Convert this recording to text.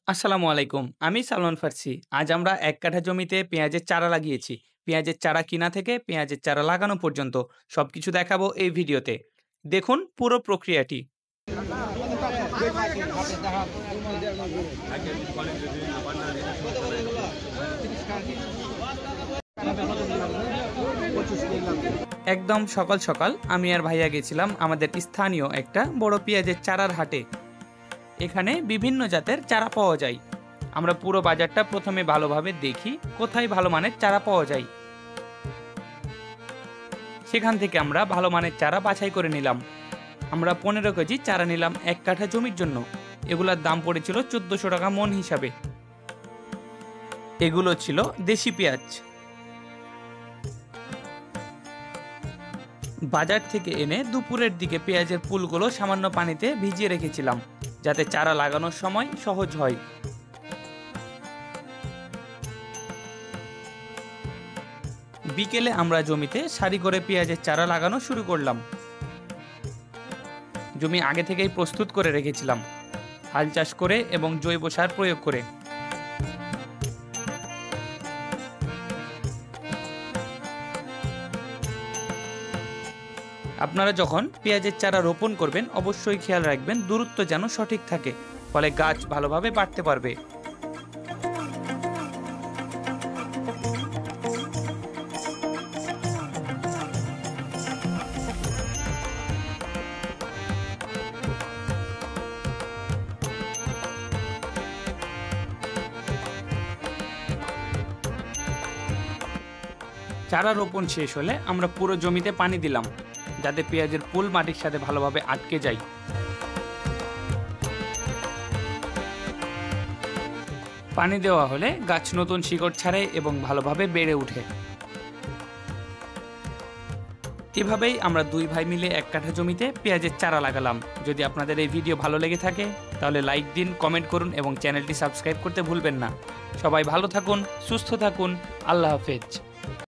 আসসালামু আলাইকুম। আমি সালমান ফার্সি। আজ আমরা ১ কাঠা জমিতে পেঁয়াজের চারা লাগিয়েছি। পেঁয়াজের চারা কিনা থেকে পেঁয়াজের চারা লাগানো পর্যন্ত সবকিছু দেখাবো এই ভিডিওতে। দেখুন পুরো প্রক্রিয়াটি। একদম সকাল সকাল আমি আর ভাইয়া গেছিলাম আমাদের স্থানীয় একটা বড় পেঁয়াজের চারার হাটে। এখানে বিভিন্ন জাতের চারা পাওয়া যায়। আমরা পুরো বাজারটা প্রথমে ভালোভাবে দেখি কোথায় ভালো মানের চারা পাওয়া যায়। সেখান থেকে আমরা ভালো মানের চারা বাছাই করে নিলাম। আমরা ১৫ কেজি চারা নিলাম ১ কাঠা জমির জন্য। এগুলোর দাম পড়েছিল ১৪০০ টাকা মন হিসাবে। এগুলো ছিল দেশি পেঁয়াজ। বাজার থেকে এনে দুপুরের দিকে পেঁয়াজের ফুলগুলো সামান্য পানিতে ভিজিয়ে রেখেছিলাম, যাতে চারা লাগানোর সময় সহজ হয়। বিকেলে আমরা জমিতে সারি করে পেঁয়াজের চারা লাগানো শুরু করলাম। জমি আগে থেকেই প্রস্তুত করে রেখেছিলাম হাল চাষ করে এবং জৈব সার প্রয়োগ করে। আপনারা যখন পেঁয়াজের চারা রোপণ করবেন অবশ্যই খেয়াল রাখবেন দূরত্ব যেন সঠিক থাকে, ফলে গাছ ভালোভাবে বাড়তে পারবে। চারা রোপণ শেষ হলে আমরা পুরো জমিতে পানি দিলাম, যাতে পেঁয়াজের ফুল মাটির সাথে ভালোভাবে আটকে যায়। পানি দেওয়া হলে গাছ নতুন শিকড় ছাড়ে এবং ভালোভাবে বেড়ে ওঠে। এভাবেই আমরা দুই ভাই মিলে ১ কাঠা জমিতে পেঁয়াজের চারা লাগালাম। যদি আপনাদের এই ভিডিও ভালো লেগে থাকে তাহলে লাইক দিন, কমেন্ট করুন এবং চ্যানেলটি সাবস্ক্রাইব করতে ভুলবেন না। সবাই ভালো থাকুন, সুস্থ থাকুন। আল্লাহ হাফেজ।